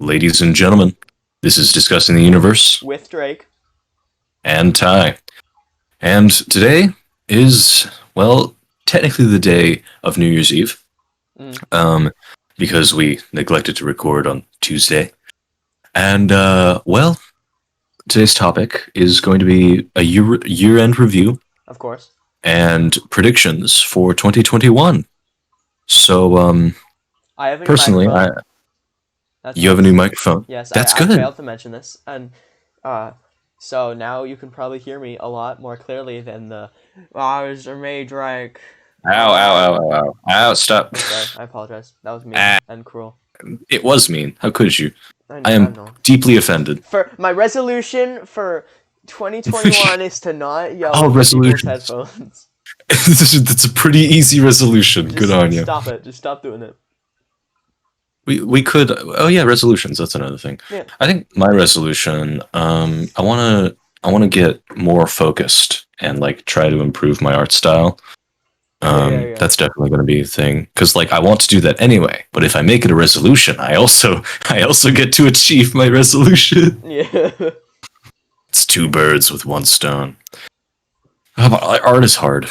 Ladies and gentlemen, this is Discussing the Universe with Drake. and Ty. And today is, well, technically the day of New Year's Eve, because we neglected to record on Tuesday. And, today's topic is going to be a year-end review Of course. and predictions for 2021. So, I have a new personally, microphone. you have a new microphone. Yes, That's I good. failed to mention this, and so now you can probably hear me a lot more clearly than the Mr. May Drake. Ow, stop. Sorry, I apologize. That was mean and cruel. It was mean. How could you? I I am know. deeply offended. For my resolution for 2021 is to not yell Oh, into people's resolutions. headphones. That's a pretty easy resolution. Good on you. Stop it. Just stop doing it. We could. Oh yeah, resolutions. That's another thing. Yeah. I think my resolution. I wanna get more focused and like try to improve my art style. Yeah. That's definitely going to be a thing because like I want to do that anyway. But if I make it a resolution, I also get to achieve my resolution. Yeah. It's two birds with one stone. Art is hard.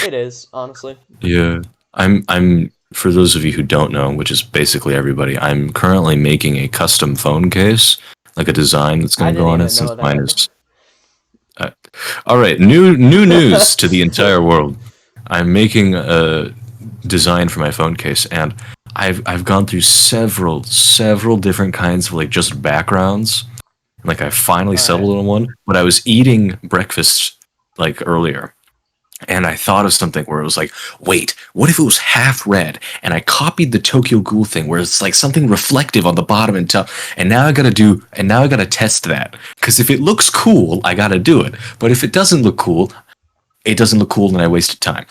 It is, honestly. Yeah, I'm. For those of you who don't know, which is basically everybody, I'm currently making a custom phone case, like a design that's going to go on it. Since mine is. All right, new news to the entire world. I'm making a design for my phone case, and I've gone through several different kinds of like just backgrounds. Like I finally settled on one, but I was eating breakfast like earlier. And I thought of something where it was like, wait, what if it was half red? And I copied the Tokyo Ghoul thing where it's like something reflective on the bottom and top. And now I gotta test that. Because if it looks cool, I gotta do it. But if it doesn't look cool, and I wasted time.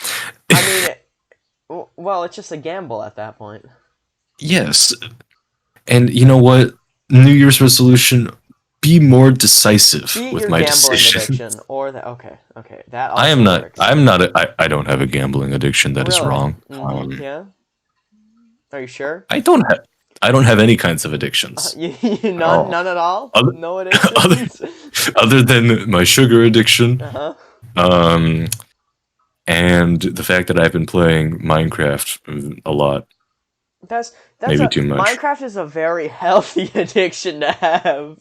I mean, well, it's just a gamble at that point. Yes. And you know what? New Year's resolution, be more decisive with my decision. Addiction or that. Okay. That also I am not. works. I don't have a gambling addiction. That is wrong. Yeah. Are you sure? I don't have any kinds of addictions. None at all. No addictions. Other than my sugar addiction. Uh-huh. And the fact that I've been playing Minecraft a lot. That's maybe too much. Minecraft is a very healthy addiction to have.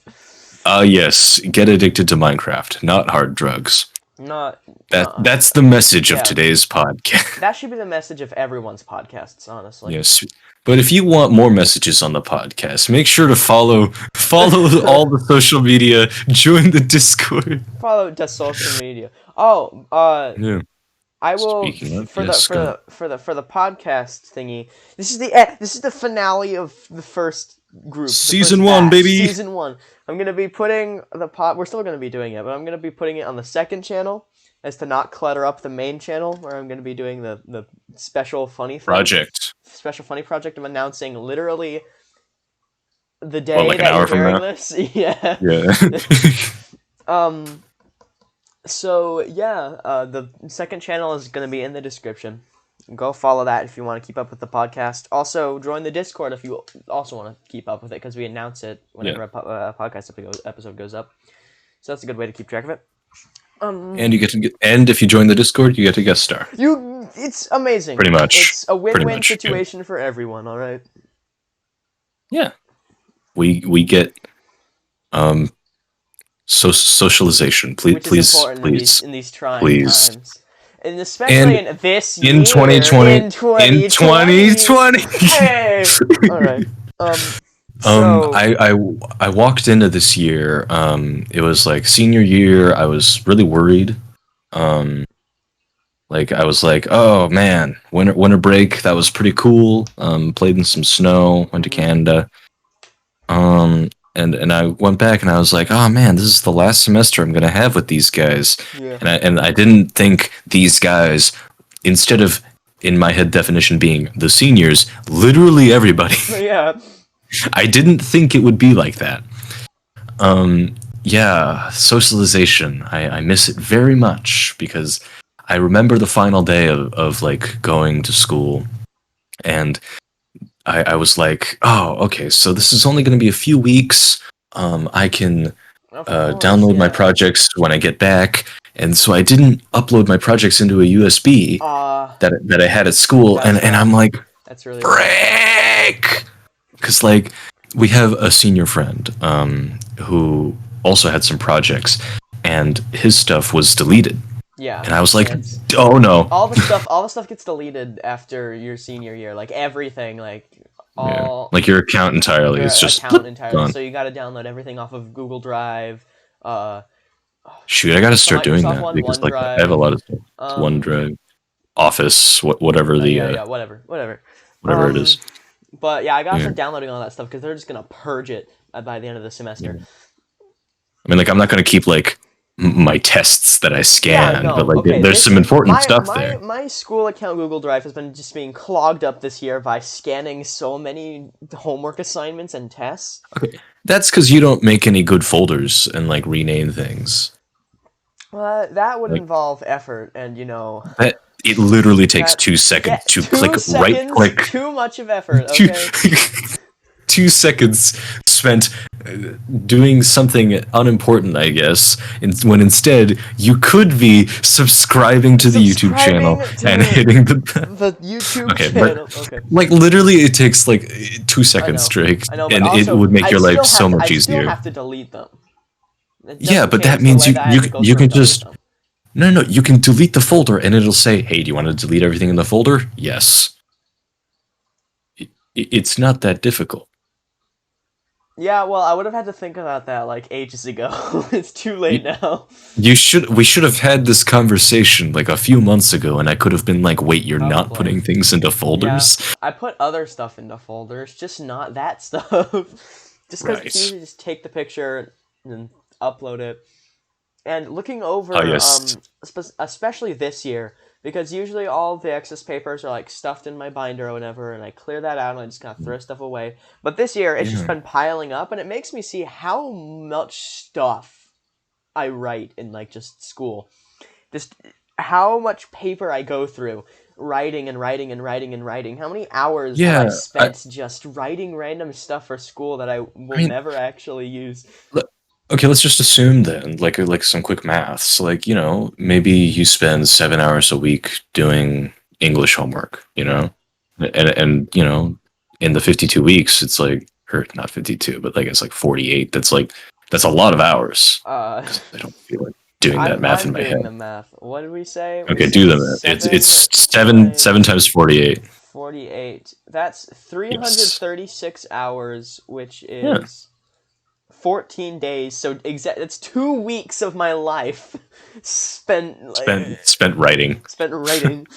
Yes, get addicted to Minecraft, not hard drugs. That's the message of today's podcast. That should be the message of everyone's podcasts, honestly. Yes. But if you want more messages on the podcast, make sure to follow all the social media, join the Discord. Follow the social media. Yeah. I will for the podcast thingy. This is the finale of the first group. Season 1, baby. Season 1. I'm gonna be putting we're still gonna be doing it, but I'm gonna be putting it on the second channel as to not clutter up the main channel, where I'm gonna be doing the special funny project. Special funny project. I'm announcing literally the day that you're hearing this. Yeah. Yeah. So yeah, the second channel is going to be in the description. Go follow that if you want to keep up with the podcast. Also, join the Discord if you also want to keep up with it, because we announce it whenever a podcast episode goes up. So that's a good way to keep track of it. And you get to and if you join the Discord, you get a guest star. It's amazing. Pretty much. It's a win-win situation for everyone. All right. Yeah, we get socialization, please, in these trying times, and especially in this year, in 2020. Hey! All right. I walked into this year. It was like senior year. I was really worried. Like I was like, oh man, winter break. That was pretty cool. Played in some snow. Went to Canada. And I went back and I was like, oh man, this is the last semester I'm gonna have with these guys. Yeah. And I didn't think these guys, instead of in my head definition being the seniors, literally everybody. Yeah. I didn't think it would be like that. Yeah, socialization. I miss it very much because I remember the final day of like going to school, and I was like, oh, okay, so this is only going to be a few weeks. I can Of course, download my yeah. projects when I get back, and so I didn't upload my projects into a USB that I had at school, That's and I'm rough. like, That's really rough. frick, because like we have a senior friend who also had some projects, and his stuff was deleted, Yeah, and I was like, it's oh no, all the stuff gets deleted after your senior year, like everything, like yeah, all like your account entirely your is just account entirely. gone. So you got to download everything off of Google Drive, uh, Shoot, I got to the start doing Microsoft that one, because like I have a OneDrive. lot of stuff. It's Um, OneDrive, Office, whatever yeah, yeah, whatever. whatever it is. But yeah, I gotta Yeah, start downloading all that stuff because they're just gonna purge it by the end of the yeah. semester. I mean, like I'm not gonna keep like my tests that I Yeah, scanned, but no. like Okay, there's this some year important my stuff my there. my school account Google Drive has been just being clogged up this year by scanning so many homework assignments and tests. Okay, that's because you don't make any good folders and like rename things. That would Like involve effort, and that, it literally takes that 2 seconds yeah, to click two right seconds, click. too much of effort. Two, Okay. 2 seconds spent doing something unimportant, I guess, when instead you could be subscribing to the YouTube channel Subscribing and to hitting the. the YouTube Okay, but channel. Okay. like literally, it takes like 2 seconds, I know. Drake, I know, but and it also would make your life so I much still easier. have to delete them. It Yeah, doesn't but that change the means way that I have to go you through can and delete just them. no, you can delete the folder and it'll say, "Hey, do you want to delete everything in the folder?" Yes. It's not that difficult. Yeah, well, I would have had to think about that like ages ago. It's too late now. We should have had this conversation like a few months ago, and I could have been like, "Wait, you're not Probably. putting things into Yeah, folders?" I put other stuff into folders, just not that stuff. Just because it's Right. easy to just take the picture and upload it. And looking Oh over, yes. especially this year, because usually all the excess papers are like stuffed in my binder or whatever, and I clear that out and I just kind of throw stuff away. But this year, it's just Yeah. been piling up, and it makes me see how much stuff I write in like just school. Just how much paper I go through, writing and writing and writing and writing. How many hours have I Yeah. spent just writing random stuff for school that I I will mean, never actually use? okay, let's just assume then, like some quick maths. Like, maybe you spend 7 hours a week doing English homework, Yeah. and in the 52 weeks, it's like, or not 52, but like it's like 48. That's a lot of hours Uh, because I don't feel like doing that math in I'm my doing head. the math. What did we say? We Okay, do said the math. It's seven seven times times 48. 48. That's Yes. 336 hours, which Yeah. is 14 days. So it's 2 weeks of my life spent Spent writing. spent writing.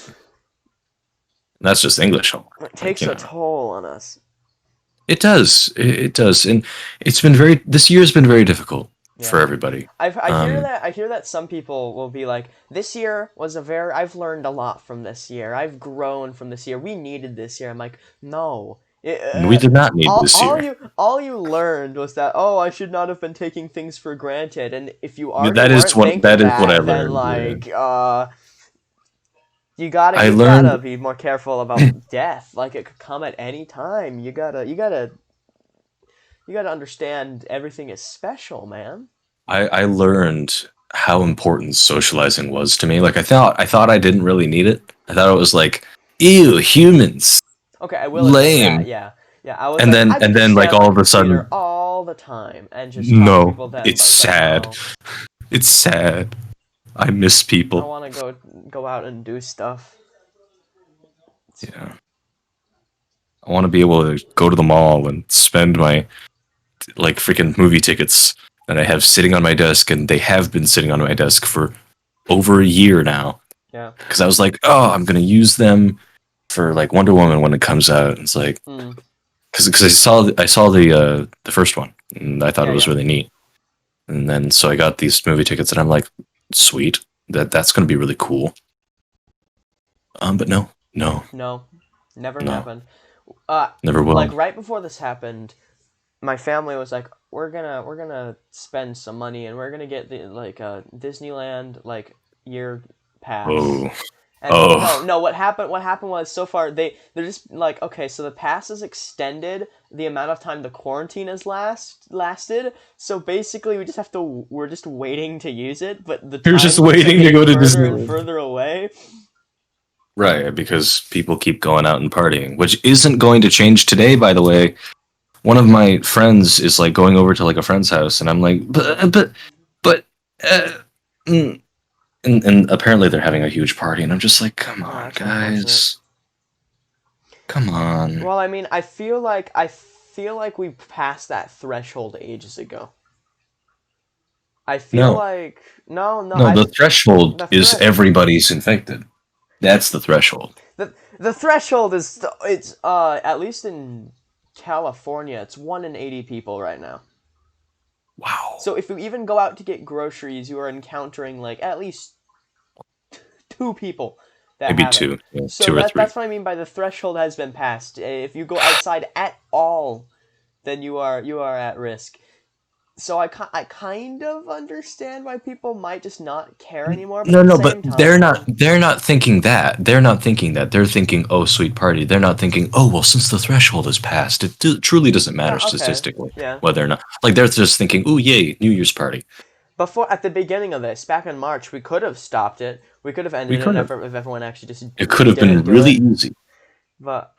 That's just English homework. It Like, takes a toll on us. it does. It does. And this year has been very difficult for Yeah. everybody. I Um, hear that some people will be like, this year was I've learned a lot from this year. I've grown from this year. We needed this year. I'm like, no. we did not need this year. All you learned was that, oh, I should not have been taking things for granted. And if you already That is weren't thinking what I that, then learned. Yeah. like I you gotta learned be more careful about death. Like it could come at any time. You gotta understand everything is special, man. I learned how important socializing was to me. Like I thought I didn't really need it. I thought it was like, ew, humans, Okay, I will admit that, lame. yeah. Yeah, I was like, I And get to then stare like at my all of a computer sudden, all the time and just talk to no, people then, it's but it's like, sad. no, It's sad. I miss I people. want to go out and do stuff. Yeah. I want to be able to go to the mall and spend my like freaking movie tickets that I have sitting on my desk, and they have been sitting on my desk for over a year now. Yeah. Because I was like, oh, I'm gonna use them for like Wonder Woman when it comes out. It's like Mm. because I saw the first one and I thought Yeah, it was yeah. really neat, and then so I got these movie tickets and I'm like, sweet, that's gonna be really cool. But No, never no, happened. never will. Like right before this happened, my family was like, we're gonna spend some money and we're gonna get the like Disneyland like year pass. Whoa. And Oh, no, what happened? What happened was so far they're just like, okay, so the pass has extended the amount of time the quarantine has lasted. So basically, we're just waiting to use it, but the you're just timelines are waiting to getting go to further and Disneyland. further away. Right, because people keep going out and partying, which isn't going to change today, by the way. One of my friends is like going over to like a friend's house, and I'm like, but, uh, mm. and apparently they're having a huge party, and I'm just like, come Oh, on, that's unfortunate. guys, come on. Well, I mean, I feel like we passed that threshold ages ago. I feel No, like no, no, the threshold the is threat everybody's infected. That's the threshold. the threshold is it's at least in California, it's 1 in 80 people right now. Wow, So if you even go out to get groceries, you are encountering like at least 2 people that maybe have it. two, yeah, So two or three. that's what I mean by the threshold has been passed. If you go outside at all, then you are at risk. So I kind of understand why people might just not care anymore, but No, at the no, but same they're not. time, They're not thinking that. They're not thinking that. They're thinking, "Oh, sweet party." They're not thinking, "Oh, well, since the threshold is passed, it truly doesn't matter okay, statistically yeah. whether or not." Like they're just thinking, "Oh, yay, New Year's party." Before at the beginning of this, back in March, we could have stopped it. We could have We ended it could have. if everyone actually just It could have didn't been do really it. easy. But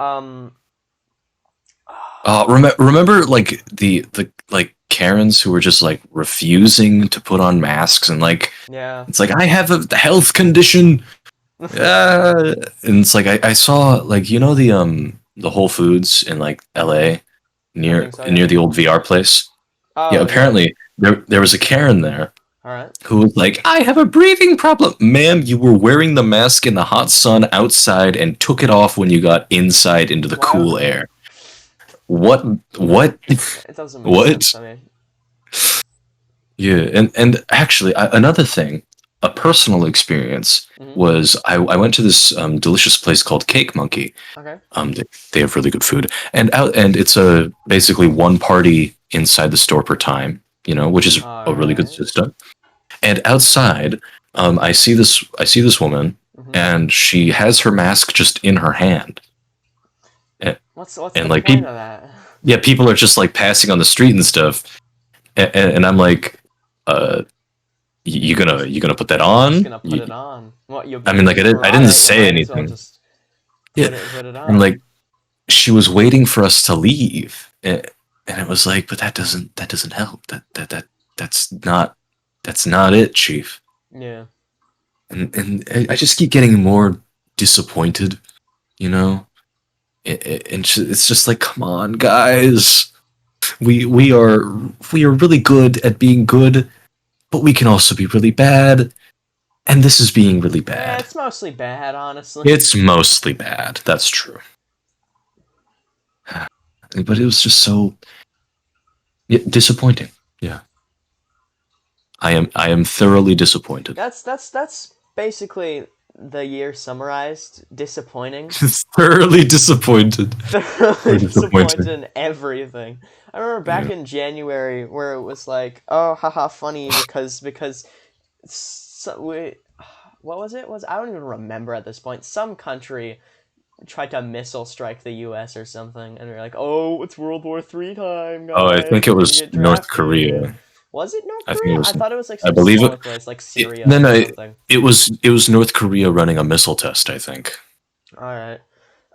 Remember, like the like Karens who were just like refusing to put on masks and like yeah. it's like I have a health condition. And it's like I saw like the Whole Foods in like LA I near think so. Yeah. near the old VR place. Yeah, Oh yeah. apparently there was a Karen there All right. who was like, "I have a breathing problem." Ma'am, you were wearing the mask in the hot sun outside and took it off when you got inside into the Why? cool air. What? What? It doesn't make sense. What? I mean, Yeah, and actually, another thing, a personal experience mm-hmm. was I went to this delicious place called Cake Monkey. Okay. They have really good food, and it's a basically one party inside the store per time, which is All a really good right. system. And outside, I see this woman, Mm-hmm. and she has her mask just in her hand, and, What's and the like point people, of that? yeah, people are just like passing on the street and stuff, and I'm like, uh, you gonna put that You're just on? gonna put it on. What you I mean, like just I brought didn't it. You say might as well anything. just Yeah, put it and on. like she was waiting for us to leave, and it was like, but that doesn't help. That's not it, Chief. Yeah. And I just keep getting more disappointed, you know. And it's just like, come on, guys. We are really good at being good, but we can also be really bad, and this is being really Yeah, bad. it's mostly bad, honestly. It's mostly bad. That's true. But it was just so, yeah, disappointing. Yeah. I am thoroughly disappointed. That's basically the year summarized. Disappointing. Thoroughly disappointed. Thoroughly Or disappointed disappointing. in everything. I remember back Yeah. in January where it was like, oh, haha, funny because what was it? I don't even remember at this point. Some country tried to missile strike the U.S. or something, and we're like, "Oh, it's World War III time, Oh, I think guys! it We're gonna was get North drafted." Korea. Was it North I think it Korea? I was. thought it was like I some believe it. smaller place, like Syria No, no, or something. it was North Korea running a missile test. I think, All right.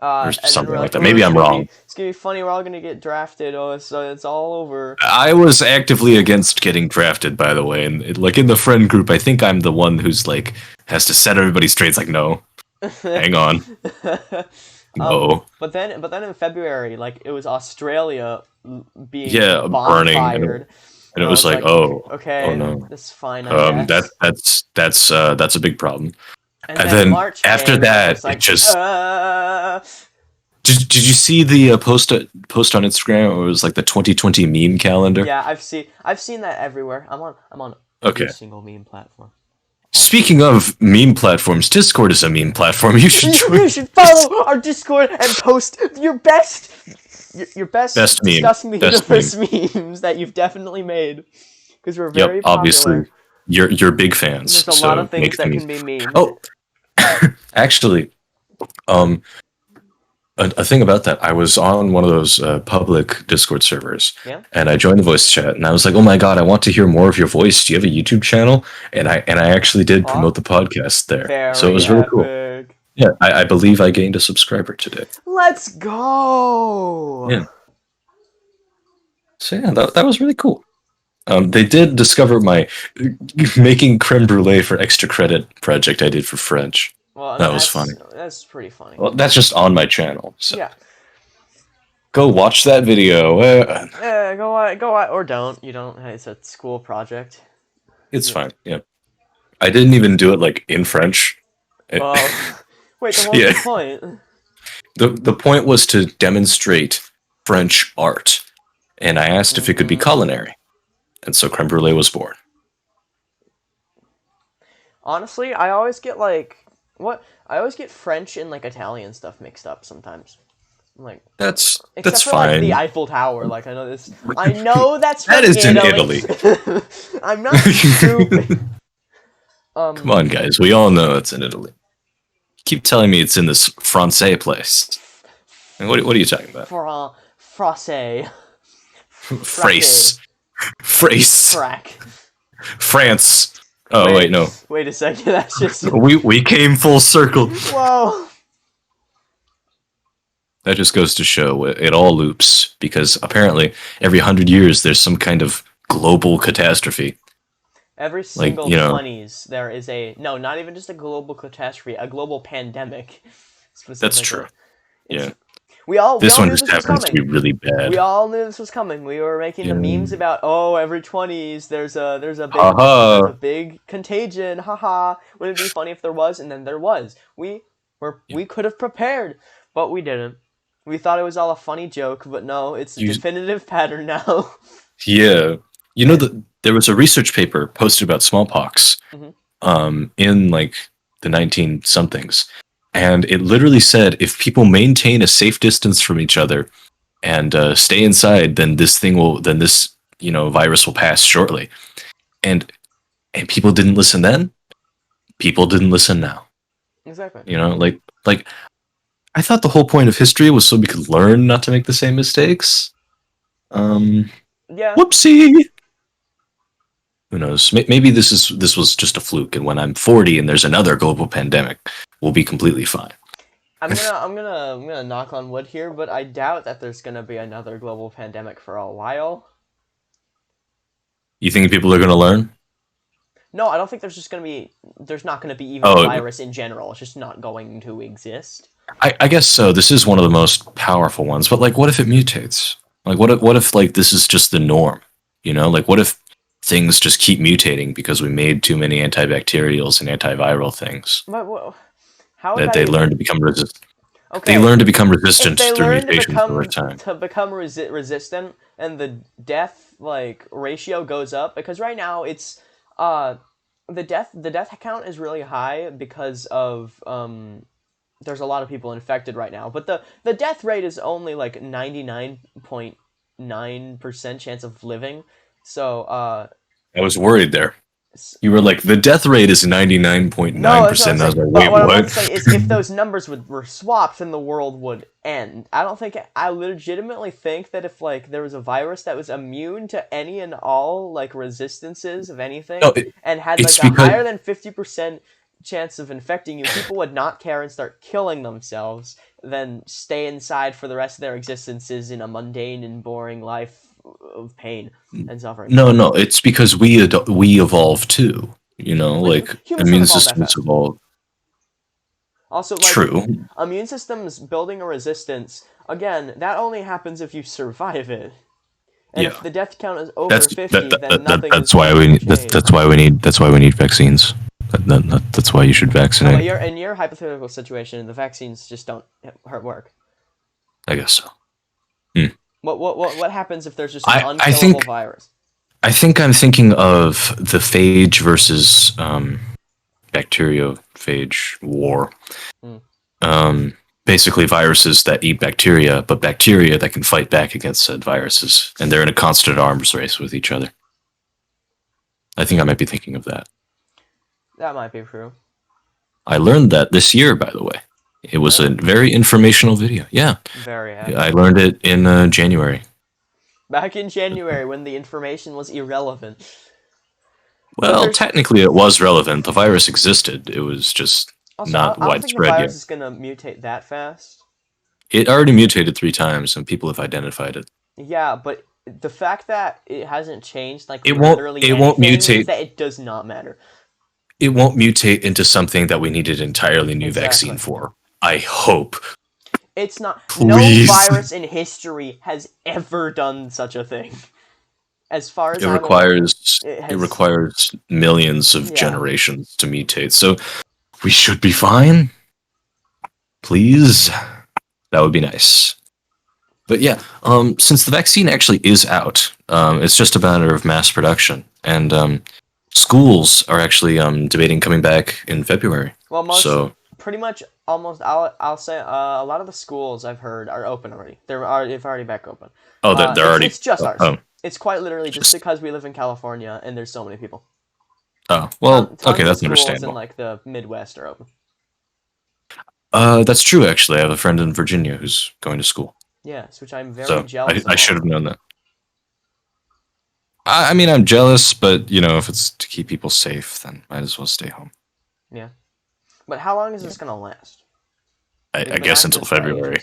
or And then something we're like like, that. "Oh, Maybe I'm wrong. it's gonna be funny. We're all gonna get drafted. Oh, it's all over." I was actively against getting drafted, by the way, and like in the friend group, I think I'm the one who's like has to set everybody straight. It's like, no, hang on, no, but then in February, like it was Australia being yeah, burning, bonfired, and and it I was was like, like, oh okay, no, that's fine, I that guess. that's a big problem. And And then then March after came, and it that, was it like, just did you see the post on Instagram? It was like the 2020 meme calendar. yeah, I've seen that everywhere. I'm on every Okay. single meme platform. Speaking of meme platforms, Discord is a meme platform. You should join. You should follow our Discord and post your best Best meme. disgustingly Best meme. universe memes that you've definitely made because we're Yep. very Obviously, popular. you're big fans, There's a lot so of things make the that memes. can be memed. Oh, Actually, um, a thing about that, I was on one of those public Discord servers, Yeah. and I joined the voice chat, and I was like, "Oh my god, I want to hear more of your voice. Do you have a YouTube channel?" And I actually did promote Aw, the podcast there, so it very was really cool. epic. Yeah, I believe I gained a subscriber today. Let's go. Yeah, so yeah, that was really cool. They did discover my making creme brulee for extra credit project I did for French. Well, I mean That was funny. that's pretty funny. Well, that's just on my channel, so Yeah. go watch that video. Yeah, go out, or don't. You don't. It's a school project. It's Yeah. fine. Yeah, I didn't even do it like in French. Well, wait. Then what was Yeah, the point? the point was to demonstrate French art, and I asked if it could be culinary, and so creme brulee was born. Honestly, I always get like what I always get French and like Italian stuff mixed up sometimes. Like That's except for like the fine. Eiffel Tower. Like I know this. I know that's from That is in Italy. Italy. I'm not stupid. Come on, guys. We all know it's in Italy. Keep telling me it's in this Francais place. And what are you talking about? Francais. Frace. Frace. Frack. France. Oh, wait, no. Wait a second. That's just. We came full circle. Whoa. That just goes to show it all loops, because apparently every 100 years there's some kind of global catastrophe. Every single Like, you know, 20s, there is not even just a global catastrophe, a global pandemic. that's true. Yeah. We all This one knew just this was happens to be coming. really bad. We all knew this was coming. We were making the memes about, every 20s there's a big contagion. Haha. Wouldn't it be funny if there was? And then there was. We could have prepared, but we didn't. We thought it was all a funny joke, but no, it's a definitive pattern now. Yeah. You know that there was a research paper posted about smallpox in like the 19 somethings. And it literally said if people maintain a safe distance from each other and stay inside, then this virus will pass shortly. And people didn't listen then. People didn't listen now. Exactly. You know, like I thought the whole point of history was so we could learn not to make the same mistakes. Yeah. Whoopsie. Who knows? Maybe this was just a fluke, and when I'm 40 and there's another global pandemic, we'll be completely fine. I'm gonna knock on wood here, but I doubt that there's gonna be another global pandemic for a while. You think people are gonna learn? No, I don't think there's not gonna be even a virus in general. It's just not going to exist. I guess so. This is one of the most powerful ones, but like, what if it mutates? Like, what if like this is just the norm? You know, like what if things just keep mutating because we made too many antibacterials and antiviral things? But how that they learn to become resistant. Okay. They learn to become resistant through mutations over time. To become resistant, and the death ratio goes up, because right now it's the death count is really high because of there's a lot of people infected right now, but the death rate is only like 99.9% chance of living. So I was worried there. You were like, the death rate is 99.9%. No, I was like, wait, what I'm what? about to say is, if those numbers were swapped, then the world would end. I legitimately think that if there was a virus that was immune to any and all resistances of anything, and had a higher than 50% chance of infecting you, people would not care and start killing themselves, then stay inside for the rest of their existences in a mundane and boring life of pain and suffering. No, it's because we evolve too. You know, immune systems evolve. Also, true. Immune systems building a resistance, again, that only happens if you survive it. And if the death count is over 50, then nothing. That's why we need. That's why we need vaccines. That's why you should vaccinate. No, in your hypothetical situation, the vaccines just don't work. I guess so. What happens if there's just an unkillable virus? I think I'm thinking of the phage versus bacteriophage war. Basically, viruses that eat bacteria, but bacteria that can fight back against said viruses, and they're in a constant arms race with each other. I think I might be thinking of that. That might be true. I learned that this year, by the way. It was a Really? very informational video. Yeah, Very I happy. learned it in January. Back in January when the information was irrelevant. But Well, there's technically, it was relevant. The virus existed. It was just also not I don't think the widespread yet. virus is gonna mutate that fast. It already mutated 3 times, and people have identified it. Yeah, but the fact that it hasn't changed like It won't. literally It won't anything means mutate. that it does not matter. It won't mutate into something that we need an entirely new vaccine Exactly. for. I hope. It's not. No Please. virus in history has ever done such a thing. As far as It I'm aware, requires. it It has. requires millions of Yeah. generations to mutate. So we should be fine. Please. That would be nice. But yeah, since the vaccine actually is out, it's just a matter of mass production, and schools are actually debating coming back in February. Well, So, pretty much, almost. I'll say a lot of the schools I've heard are open already. They've already back open. oh, they're already. It's just ours. Oh, It's quite literally just just because we live in California and there's so many people. oh, well, okay, Tons of that's schools in understandable. like the Midwest are open. That's true. Actually, I have a friend in Virginia who's going to school, Yes, which I'm very so jealous of I all should of have them. known that. I mean, I'm jealous, but if it's to keep people safe, then might as well stay home. Yeah, but how long is Yeah. this gonna last? I We've been guess at until this for February.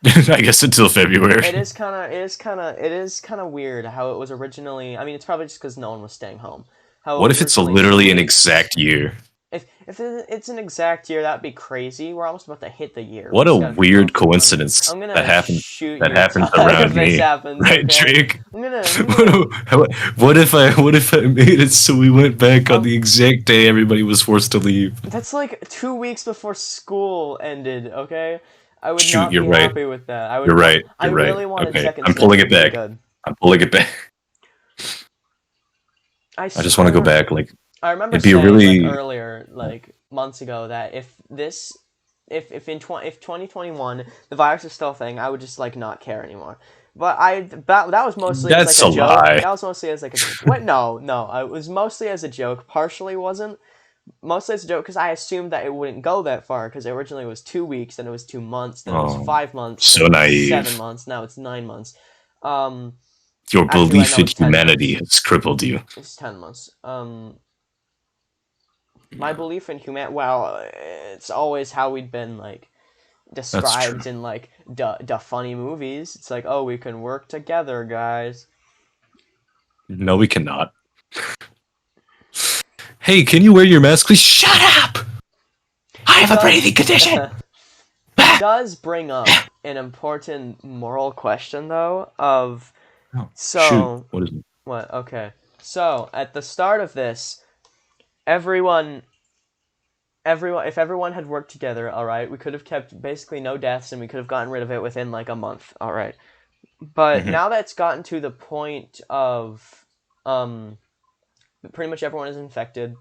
ages. I guess until February. It is kind of weird how it was originally. I mean, it's probably just because no one was staying home. How it What was if it's a originally two literally an weeks. exact year? If it's an exact year, that'd be crazy. We're almost about to hit the year. We What a just gotta be weird comfortable in it. coincidence I'm that gonna happens shoot that your happens tie if around this me, happens. right, Okay. Drake? I'm gonna. What if I made it so we went back on Um, the exact day everybody was forced to leave? that's like 2 weeks before school ended. Okay. I would Shoot, not you're be right. happy with that. I would You're not. right. I You're right. really wanted Okay, second I'm pulling semester it to be back. good. I'm pulling it back. I just want to go back. Like I remember it'd be a saying like really. earlier, like months ago, that if 2021 the virus is still a thing, I would just like not care anymore. But that was mostly as like That's a a joke. lie. That was mostly as like a what? No, it was mostly as a joke. Partially wasn't. Mostly as a joke because I assumed that it wouldn't go that far because originally it was 2 weeks, then it was 2 months, then it was Oh, 5 months, then so it was 7 naive. months. Now it's 9 months. Um, Your Actually, right belief now in it's 10 months. humanity has crippled you. It's 10 months. My Yeah, belief in human, well, it's always how we'd been like that's true. described in like the funny movies. It's like, oh, we can work together, guys. No, we cannot. Hey, can you wear your mask, please? Shut up! I It have a breathing does. condition. It does bring up an important moral question, though. Of Oh, shoot. so What is it? what? Okay. So at the start of this, everyone if everyone had worked together, all right, we could have kept basically no deaths and we could have gotten rid of it within like a month, all right. But Mhm. now that's gotten to the point of um pretty much everyone is infected.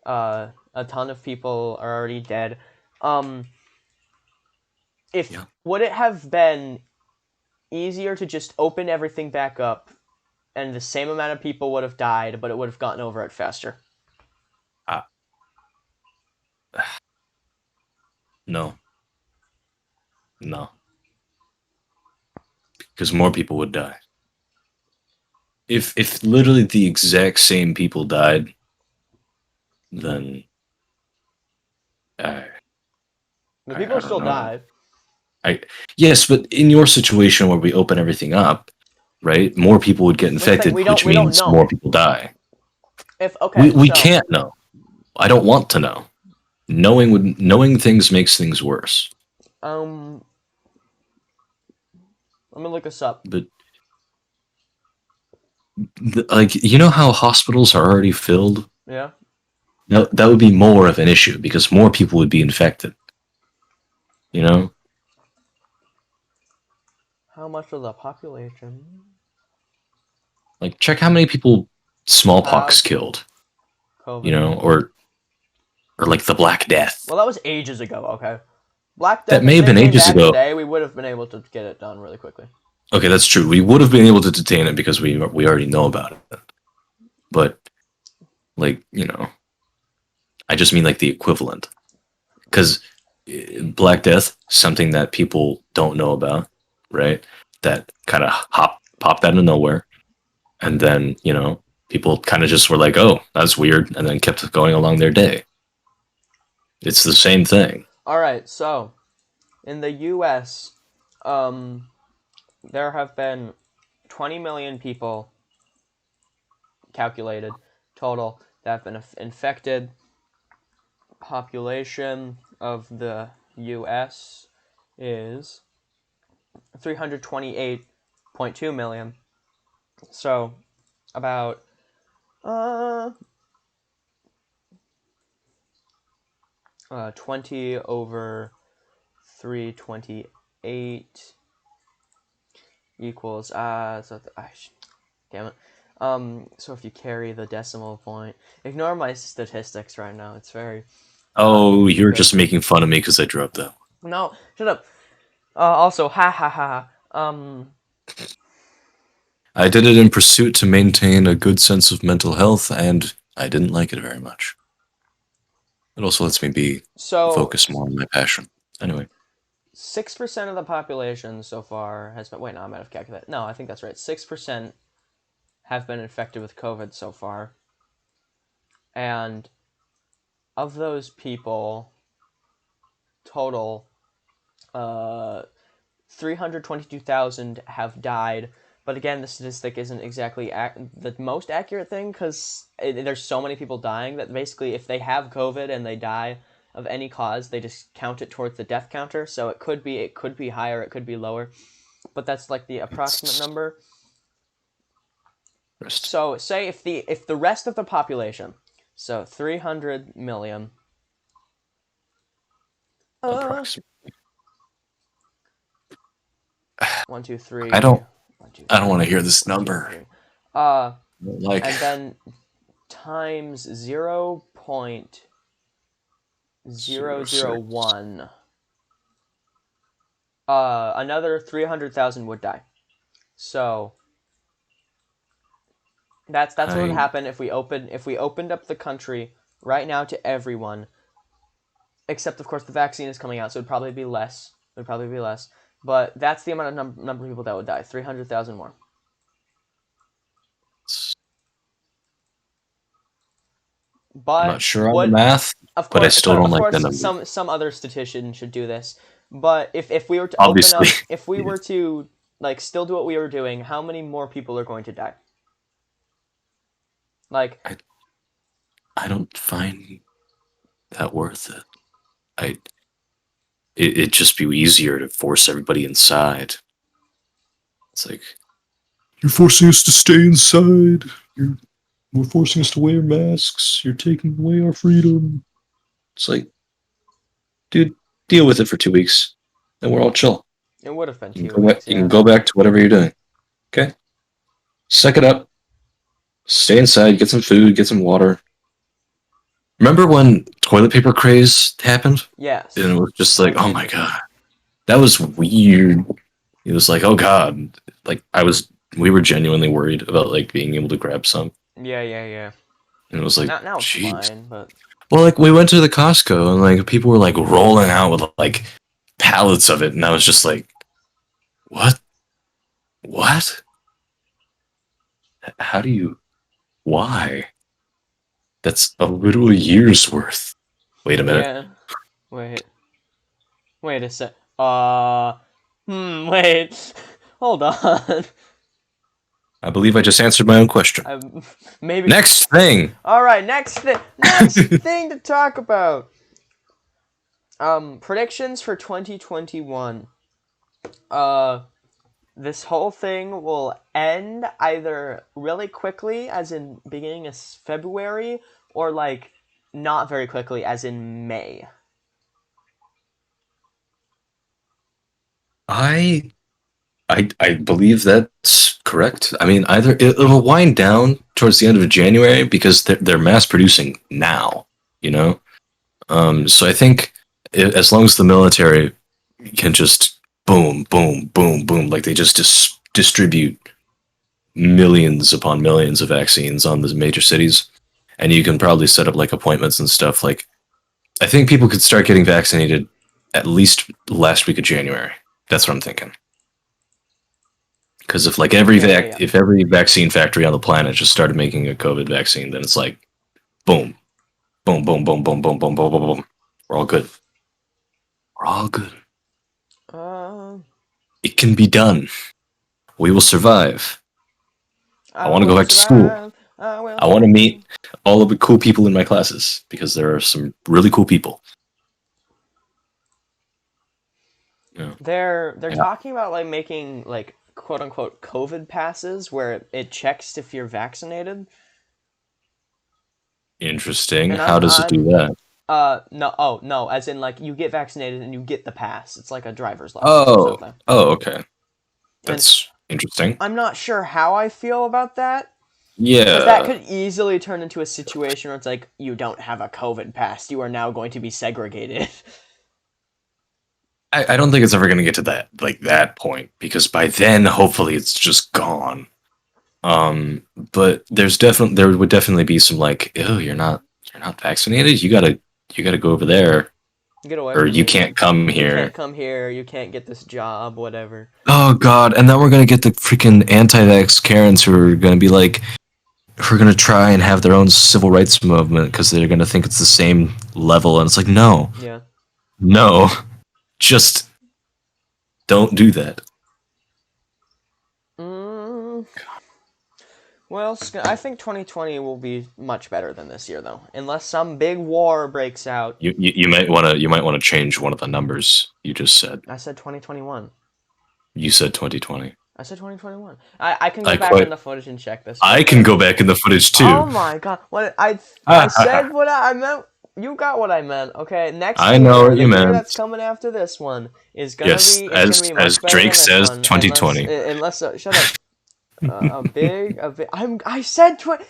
A ton of people are already dead. Um if Yeah. would it have been easier to just open everything back up and the same amount of people would have died, but it would have gotten over it faster? Uh, no. No. Because more people would die. If literally the exact same people died, then I The I people don't still know. died. I Yes, but in your situation where we open everything up, right? More people would get That's the thing. infected, which We don't means know. more people die. If okay, We so can't know. I don't want to know. Knowing things makes things worse. um, let me look this up. But like how hospitals are already filled? Yeah. No, that would be more of an issue because more people would be infected. You know? How much of the population Like check how many people smallpox have killed, COVID? or like the Black Death. Well, that was ages ago. Okay. Black That Death. may If have they been came ages back ago. today, we would have been able to get it done really quickly. Okay, that's true. We would have been able to detain it because we already know about it. But like, I just mean like the equivalent. because Black Death, something that people don't know about, right? That kind of popped out of nowhere, and then people kind of just were like, "Oh, that's weird," and then kept going along their day. It's the same thing. All right, so in the U.S., there have been 20 million people calculated total that have been infected. Population of the U.S. is 328.2 million. So about 20 over 328 equals damn it. So if you carry the decimal point, ignore my statistics right now. It's very Oh, you're good. just making fun of me because I dropped that. No, shut up. Also, ha ha ha. I did it in pursuit to maintain a good sense of mental health, and I didn't like it very much. It also lets me be So focused more on my passion. Anyway, 6% of the population so far has been. Wait, no, I might have calculated. No, I think that's right. 6% have been infected with COVID so far, and of those people, total, 322,000 have died. But again, the statistic isn't exactly the most accurate thing because there's so many people dying that basically if they have COVID and they die of any cause, they just count it towards the death counter. So it could be higher, it could be lower, but that's like the approximate it's number. rest So say if the rest of the population, so 300 million, uh, approximate. 1, 2, I 3, don't. 1, 2, I don't want to 3, hear this 1, 2, number. 3. Like, And then times 0.06. 0.001, another 300,000 would die. So that's what would I happen if we opened up the country right now to everyone, except of course the vaccine is coming out, so it'd probably be less. But that's the amount of number of people that would die. 300,000 more. I'm not But sure on the math, but I still don't of like the course, number. some other statistician should do this. But if we were to open Obviously, up, if we yeah. were to like still do what we were doing, how many more people are going to die? Like, I I don't find that worth it. I it'd just be easier to force everybody inside. It's like you're forcing us to stay inside. We're forcing us to wear masks. You're taking away our freedom. It's like, dude, deal with it for 2 weeks, and we're all chill. it would have been You can 2 weeks, you can yeah. go back to whatever you're doing. Okay, suck it up. Stay inside. Get some food. Get some water. Remember when toilet paper craze happened? And it Yes, was just I like, oh did. my god, that was weird. It was like, oh god, like we were genuinely worried about like being able to grab some, Yeah. and it was like, Now it's jeez. fine, but Well, like we went to the Costco and like people were like rolling out with like pallets of it, and I was just like, what? What? How do you? Why? That's a literal year's worth. Wait a minute. yeah. Wait, wait a sec. Wait. Hold on. I believe I just answered my own question. Maybe. Next thing. All right, next thing to talk about. Predictions for 2021. This whole thing will end either really quickly, as in beginning of February, or like not very quickly, as in May. I I believe that's correct. I mean, either it'll wind down towards the end of January because they're mass producing now, you know. So I think as long as the military can just boom, boom, boom, boom, like they just distribute millions upon millions of vaccines on the major cities, and you can probably set up like appointments and stuff like I think people could start getting vaccinated at least last week of January. That's what I'm thinking. Because if like Yeah. if every vaccine factory on the planet just started making a COVID vaccine, then it's like boom, boom, boom, boom, boom, boom, boom, boom, boom, boom. We're all good. We're all good. It can be done. We will survive. I want to go back to school. I want to meet all of the cool people in my classes because there are some really cool people. Yeah. They're talking about like making like quote unquote COVID passes where it checks if you're vaccinated. Interesting. And How does it do that? no, as in like you get vaccinated and you get the pass. It's like a driver's license or Oh, something. oh, okay. And That's interesting. I'm not sure how I feel about that. Because that Yeah. could easily turn into a situation where it's like, you don't have a COVID pass. You are now going to be segregated. I don't think it's ever going to get to that point because by then hopefully it's just gone. But there would definitely be some like, oh, you're not vaccinated. You gotta go over there, Get away or from you me. can't come You here. can't come here. You can't get this job. Whatever. Oh God! And then we're gonna get the freaking anti-vax Karens who are gonna be like, who are gonna try and have their own civil rights movement because they're gonna think it's the same level, and it's like, no, Yeah. no, just don't do that. Mm, well, I think 2020 will be much better than this year, though, unless some big war breaks out. You might want to change one of the numbers you just said. I said 2021. You said 2020. I said 2021. I can go I back in quite. the footage and check this. I But can go back in the footage oh too. my god! What I said what I meant. You got what I meant. Okay, next I know year, what the you year meant. that's coming after this one is gonna Yes, be as much better Drake than this says, one, 2020. unless shut up. I said 20.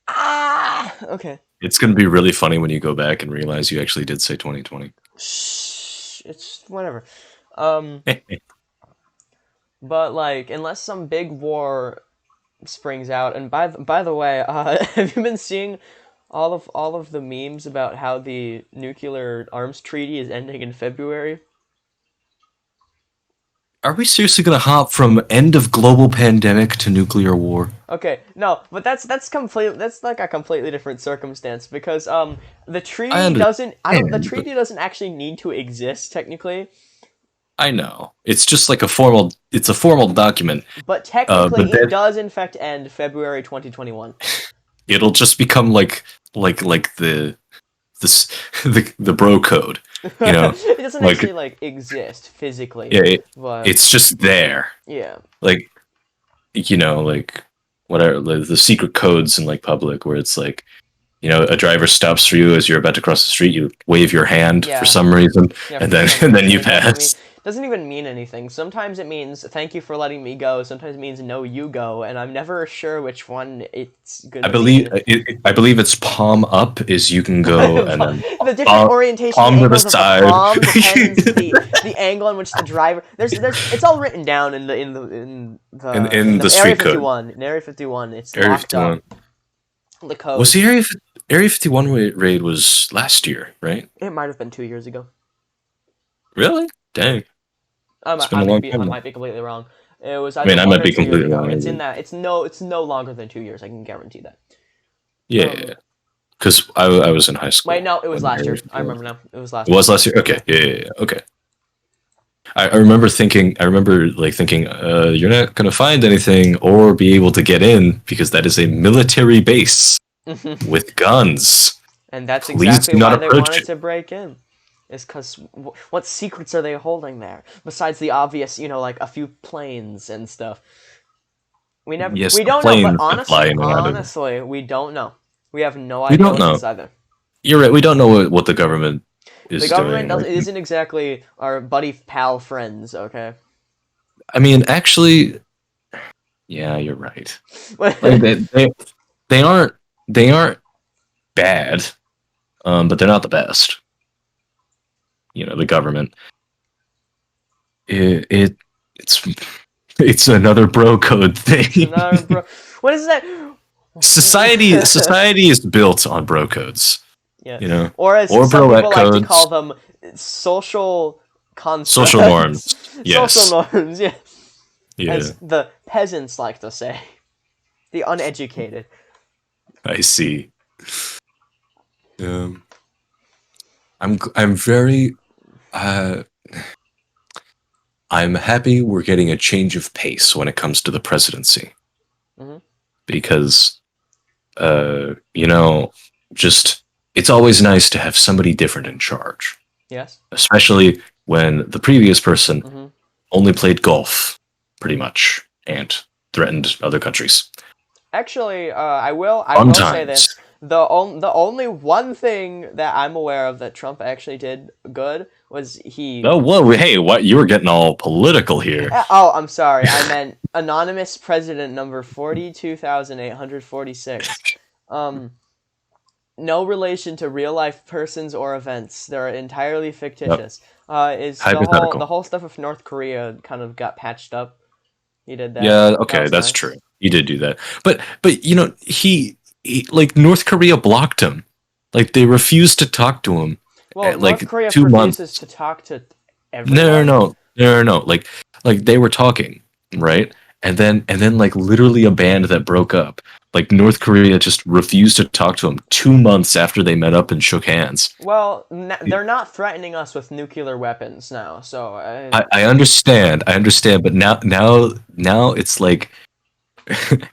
Ah. Okay. It's gonna be really funny when you go back and realize you actually did say 2020. Shh. It's whatever. But like, unless some big war springs out, and by the way, have you been seeing all of the memes about how the nuclear arms treaty is ending in February? Are we seriously gonna hop from end of global pandemic to nuclear war? Okay, no, but that's like a completely different circumstance because the I treaty doesn't the understand, but treaty doesn't actually need to exist technically, I know it's just like it's a formal document. but technically But it then does in fact end February 2021. it'll just become like this the bro code, you know, It doesn't like actually like exist physically, yeah, but it's just there, yeah. like like whatever the secret codes in like public where it's like a driver stops for you as you're about to cross the street, you wave your hand for Yeah. some reason, Yeah, and for then some and then reason you it pass. doesn't even mean anything. Sometimes it means thank you for letting me go. Sometimes it means no, you go, and I'm never sure which one it's I gonna believe mean. I believe it's palm up is you can go, and then The different orientation palm to the angles of the side. palm depends the angle in which the driver. There's it's all written down in in the the Area street code. 51. In Area 51, it's Area locked up. 51 The code. was the Area 51 raid was last year, right? It might have been 2 years ago. Really? Dang, it's been a long I time now. might be completely wrong. It was I either mean, I one might or be 2 years completely ago. wrong. It's in that. It's no longer than 2 years. I can guarantee that. Yeah, because I was in high Wait, school no, it was when last Area year. I 51 remember now. It was last It year. was last year. Okay, yeah. Okay. I remember thinking. I remember like thinking, you're not gonna find anything or be able to get in because that is a military base with guns. And that's Please exactly do not why they approach wanted it. to break in. Is because what secrets are they holding there besides the obvious, like a few planes and stuff? Yes, We the don't know, but planes that fly in and out of it. honestly, we don't know. We have no We idea don't with know. this either. You're right. We don't know what the government The is government doing. doesn't Like, isn't exactly our buddy pal friends, okay? I mean, actually, yeah, you're right. Like they aren't they aren't bad, but they're not the best. The government. It's it's another bro code thing. No, bro. What is that? Society is built on bro codes. Yeah. you know, Or as or some Broette people like to codes, call them, social social constructs. norms. Social Yes. norms, yeah. Yeah, As the peasants like to say. The uneducated. I see. Um, I'm very uh, I'm happy we're getting a change of pace when it comes to the presidency Hmm. because you know, just it's always nice to have somebody different in charge, Yes. especially when the previous person Hmm. only played golf, pretty much, and threatened other countries. Actually, I Fun will say times. this. The only one thing that I'm aware of that Trump actually did good was he. Oh, whoa, hey, what? You were getting all political here. Oh, I'm sorry. I meant anonymous president number 42,846. Um, no relation to real life persons or events. They're entirely Yep. fictitious. Is Hypothetical. the whole stuff with North Korea kind of got patched up. He did that. Yeah, That okay, was that's true. nice. He did do that. But you know, he like North Korea blocked him. Like they refused to talk to him Well, at North like Korea 2 months. refuses to talk to No, no, everyone. no, no, no, no. Like they were talking, right? And then like literally a band that broke up. Like North Korea just refused to talk to him 2 months after they met up and shook hands. Well, they're not threatening us with nuclear weapons now, so I understand, but now it's like,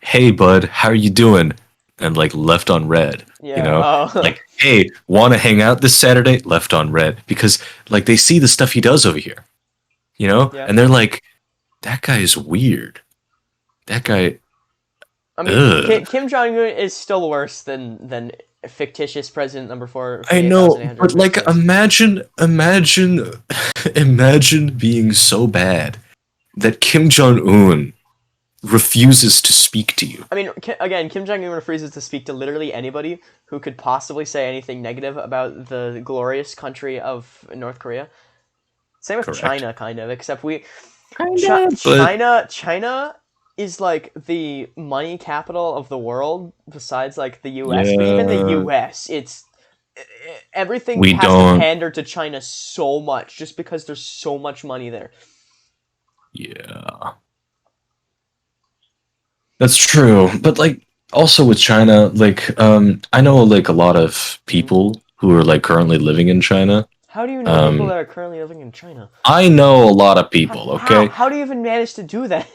hey bud, how are you doing? And like left on red, you yeah. know? Oh, Like, hey, wanna hang out this Saturday? Left on red. Because like they see the stuff he does over here, you know? yeah. And they're like, that guy is weird. That guy, I mean, ugh. Kim Jong Un is still worse than fictitious president number four I forty eight thousand eight know, hundred but forty like six. imagine being so bad that Kim Jong Un refuses to speak to you. I mean, again, Kim Jong Un refuses to speak to literally anybody who could possibly say anything negative about the glorious country of North Korea. Same with Correct. China, kind of, except Kinda, but China is like the money capital of the world besides like the US, but even the yeah, US, everything we has to don't. pander to China so much just because there's so much money there. Yeah, that's true. But like also with China, like I know like a lot of Hmm. people who are like currently living in China. How do you know people Um that are currently living in China? I know a lot of people, How? okay? How do you even manage to do that?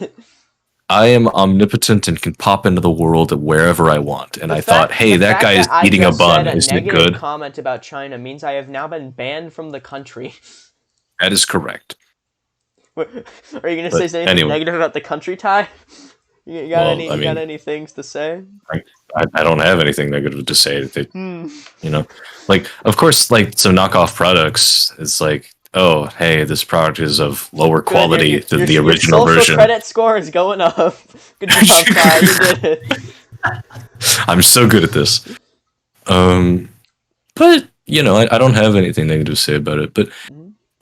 I am omnipotent and can pop into the world wherever I want. And I thought, hey, The that fact guy that is I eating a just said bun. a Isn't it negative good? comment about China means I have now been banned from the country. That is correct. Are you gonna But say anything anyway, negative about the country, Ty? well, I You got mean, any things to say? I don't have anything negative to say. Hmm. You know, like of course, like so knockoff products. It's like, oh, hey, this product is of lower Good. quality than the Your original social version. credit score is going up. Good job, Ty. You did it. I'm so good at this. But you know, I don't have anything negative to say about it. But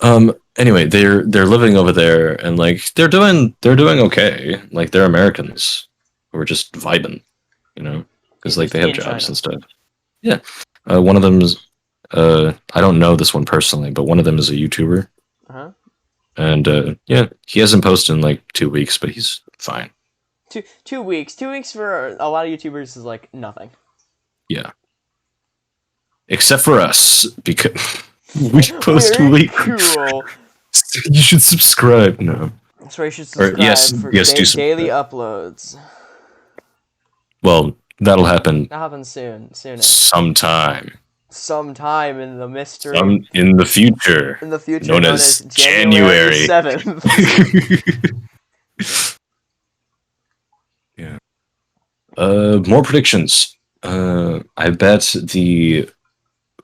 Mhm. anyway, they're living over there, and like they're doing okay. Like they're Americans who are just vibing, you know, because like Just they have in jobs China. and stuff. Yeah, one of them is I don't know this one personally, but one of them is a YouTuber, Uh huh. and yeah, he hasn't posted in like 2 weeks, but he's fine. 2 weeks. 2 weeks for a lot of YouTubers is like nothing. Yeah, except for us because we post We're weekly. cool. You should subscribe. No, That's why you should or yes, subscribe for yes, do daily subscribe. uploads. Well, that'll happen That happens soon. Soonish. sometime, Sometime in the mystery. some in the future, In the future known known as as January January. 7th. Yeah. More predictions. I bet the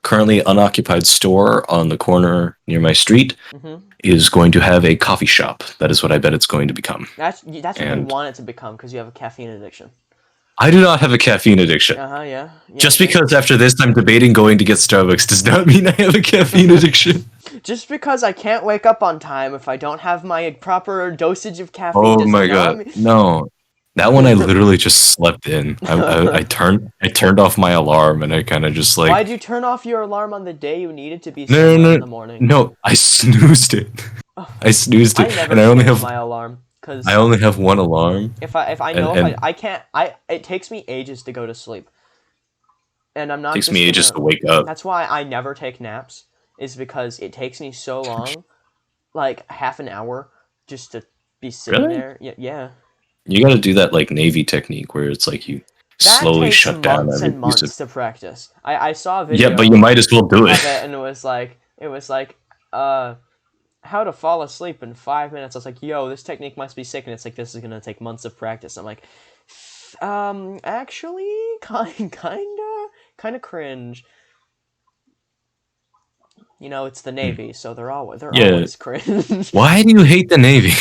currently unoccupied store on the corner near my street Hmm. is going to have a coffee shop. That is what I bet it's going to become. That's what you And want it to become because you have a caffeine addiction. I do not have a caffeine addiction. Uh huh. Yeah. Yeah. Just See. because after this I'm debating going to get Starbucks does not mean I have a caffeine addiction. Just because I can't wake up on time if I don't have my proper dosage of caffeine Oh does my not god. mean. No. That one I literally just slept in. I turned off my alarm and I kind of just like Why'd you turn off your alarm on the day you needed to be no somewhere no in the no morning? no I snoozed it. I snoozed I it, never and I only snooze have my alarm I because only have one alarm, if I and know and I can't I it takes me ages to go to sleep, and I'm it not takes me just ages gonna. to wake up. That's why I never take naps. Is because it takes me so long, like half an hour, just to be sitting Really? there. Yeah, yeah. You got to do that like Navy technique where it's like you That slowly takes shut down months every and piece of. months to practice. I saw a Yeah, but you video might as well do it. of it, and it was like how to fall asleep in 5 minutes. I was like, yo, this technique must be sick, and it's like this is gonna take months of practice. I'm like, actually, kind of cringe. You know, it's the Hmm. Navy, so they're Yeah. always cringe. Why do you hate the Navy?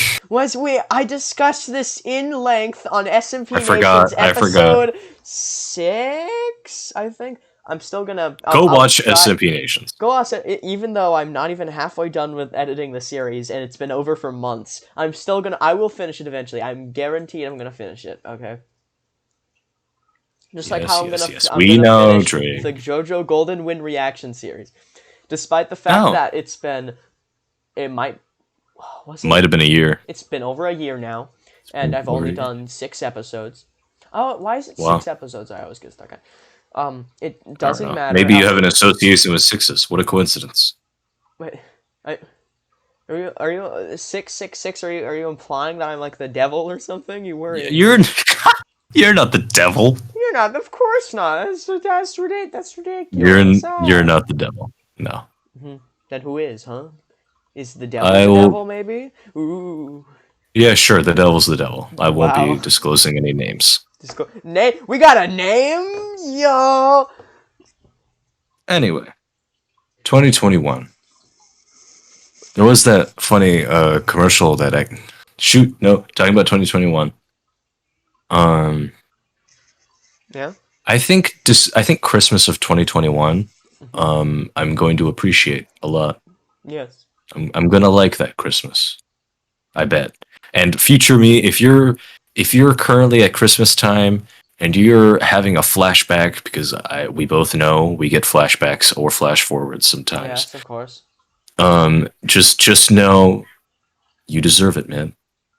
I discussed this in length on I SMP forgot. Nation's I forgot. episode 6, I think. I'm still gonna Go I'll watch try SMP Nations. go on even though I'm not even halfway done with editing the series and it's been over for months. I will finish it eventually. I'm guaranteed I'm gonna finish it, okay? Just like Yes, how yes, yes. I'm We gonna know, finish Drake. the JoJo Golden Wind reaction series. Despite the fact Oh, that it might was might it have been a year. it's been over a year now, It's and been I've over only a year. done 6 episodes. Oh, why is it Wow. 6 episodes? I always get stuck on. It I don't doesn't know. matter Maybe how you have an many. association with sixes. What a coincidence. Wait, I, are you 666? Are you implying that I'm like the devil or something? You were You're you're not the devil. You're not. Of course not. That's ridiculous. You're not the devil. No. Then who is, huh? Is I the will. devil, maybe? Ooh. Yeah, sure. The devil's the devil. I won't be Wow. disclosing any names. We got a name, yo. Anyway, 2021. There was that funny commercial that I shoot. No, talking about 2021. Um, Yeah. I think Christmas of 2021. I'm going to appreciate a lot. Yes. I'm gonna like that Christmas. I bet. And future me, if you're currently at Christmas time and you're having a flashback, because we both know we get flashbacks or flash forwards sometimes. Yes, of course. Just know you deserve it, man.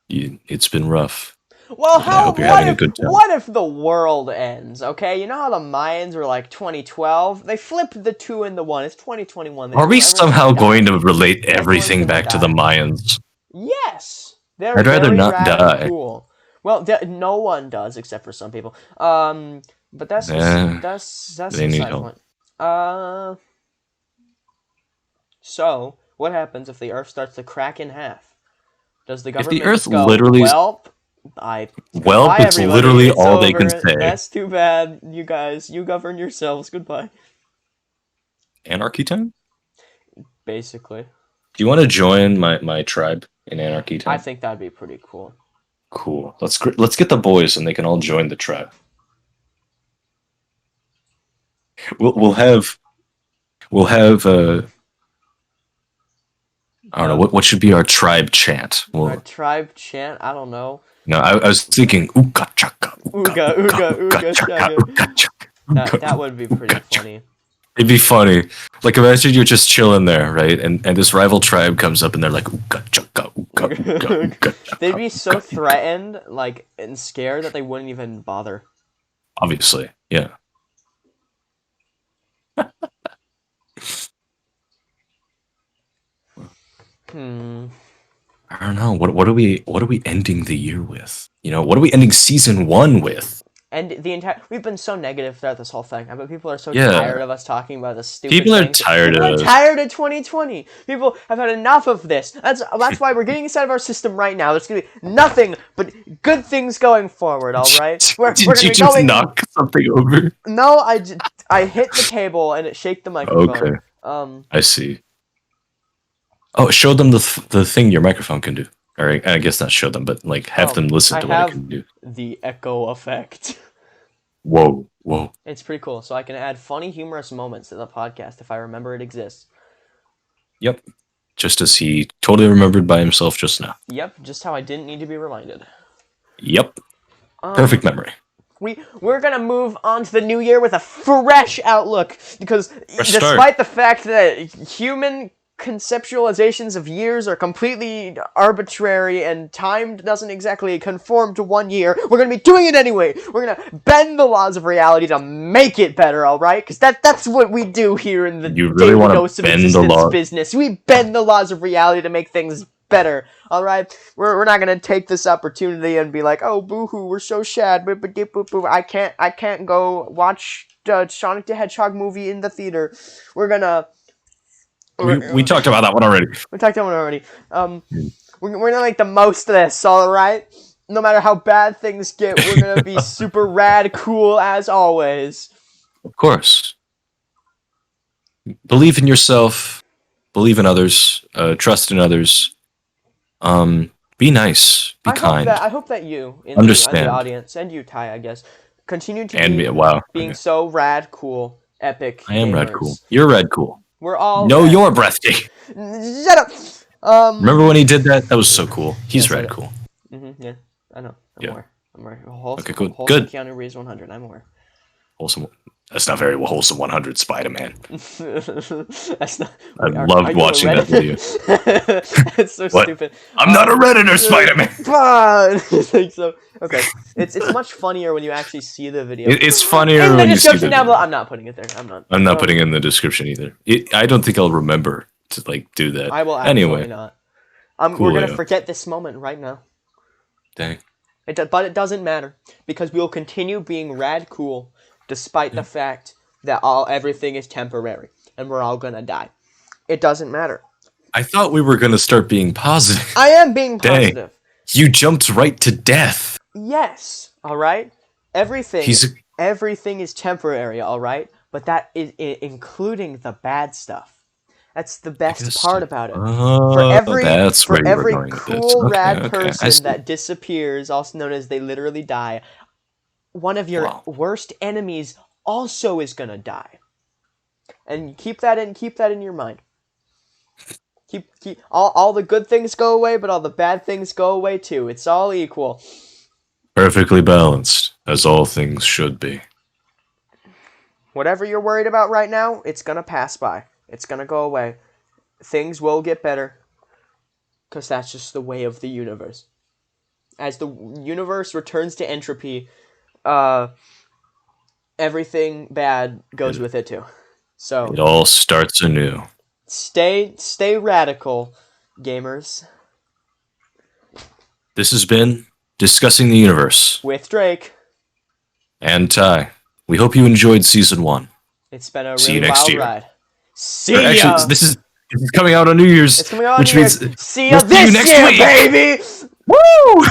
It's been rough, Well, and I hope you're having a good time. what if the world ends? Okay, you know how the Mayans were like 2012. They flipped the two and the one. It's 2021. Are we Everyone's somehow gonna die. going to relate Everyone's everything gonna back to the die. Mayans? Yes, they're I'd rather very not rad and die. cool. Well, no one does except for some people. But Eh, that's they need beside the help. point. Uh, so what happens if the Earth starts to crack in half? Does the If the government Earth just go, literally, well, well, goodbye, it's everybody. literally It's all they can over. say. That's too bad. You guys, you govern yourselves. Goodbye. Anarchy time? Basically, Do you want to join my tribe in Anarchy I time? think that'd be pretty cool. Cool. Let's get the boys and they can all join the tribe. We'll have I don't know Uh, what should be our tribe chant. our Well, tribe chant. I don't know. no, I was thinking ooka chaka ooka Ooga ooka ooga ooka ooga chaka shaga. ooka chaka ooka That would be pretty ooka chaka. funny. It'd be funny. Like imagine you're just chilling there, right? And this rival tribe comes up and they're like ooka chaka ooka ooka ooka They'd chaka be so ooka ooka. threatened, like and scared that they wouldn't even bother. Obviously, yeah. Hmm. I don't know. What are we ending the year with? What are we ending season one with? And we've been so negative throughout this whole thing. I bet people are so tired Yeah. of us talking about this stupid People are things. tired People of are us. tired of 2020. People have had enough of this. That's why we're getting this out of our system right now. There's gonna be nothing but good things going forward. All right, we're Did gonna you be just going. knock something over? No, I hit the table and it shake the microphone. Okay, I see. Oh, show them the thing your microphone can do. Or I guess not show them, but like have them listen I to what it have can do. the echo effect. Whoa, whoa. It's pretty cool. So I can add funny, humorous moments to the podcast if I remember it exists. Yep. Just as he totally remembered by himself just now. Yep, just how I didn't need to be reminded. Yep. Perfect memory. We're gonna move on to the new year with a fresh outlook, because despite the fact that human conceptualizations of years are completely arbitrary and time doesn't exactly conform to 1 year, we're gonna be doing it anyway. We're gonna bend the laws of reality to make it better, all right? Because that's what we do here in the daily dose of existence business. We bend the laws of reality to make things better. All right, we're not gonna take this opportunity and be like, oh, boo-hoo, we're so sad. I can't go watch the Sonic the Hedgehog movie in the theater. We're gonna. We talked about that one already. We talked about that one already. We're gonna make the most of this. All right. No matter how bad things get, we're gonna be super rad cool as always. Of course. Believe in yourself. Believe in others. Trust in others. Be nice. Be kind. I hope that you, in the audience, and you, Ty, I guess, continue to being so rad cool, epic. I am rad cool. You're rad cool. We're all. No, you're breathtaking. Shut up. Remember when he did that? That was so cool. He's rad cool. Yeah, I know. I'm aware. Okay, good. Wholesome Keanu Reeves 100. I'm aware. Wholesome. That's not very wholesome. 100 Spider-Man. That's not. I loved watching that video. It's so stupid. I'm not a Redditor, Spider-Man. Like so. Okay, it's much funnier when you actually see the video. It's funnier in the when you see the description down below. I'm not putting it there. I'm not putting it in the description either. I don't think I'll remember to do that. I will absolutely not. We're gonna forget this moment right now. Dang. But it doesn't matter, because we will continue being rad cool, despite the fact that everything is temporary and we're all gonna die. It doesn't matter. I thought we were gonna start being positive. I am being positive. Dang. You jumped right to death. Yes. All right. Everything is temporary. All right. But that is including the bad stuff. That's the best part about it. For every cool rad person that disappears, also known as they literally die, one of your worst enemies also is gonna die. And keep that in your mind. Keep all the good things go away, but all the bad things go away too. It's all equal. Perfectly balanced, as all things should be. Whatever you're worried about right now, it's gonna pass by. It's gonna go away. Things will get better, because that's just the way of the universe. As the universe returns to entropy, everything bad goes with it too. So it all starts anew. Stay radical, gamers. This has been Discussing the Universe with Drake and Ty. We hope you enjoyed season 1. It's been a really wild ride. See ya. Actually, this is coming out on New Year's. It's coming out on New Year's. Means see you this year, baby. Woo!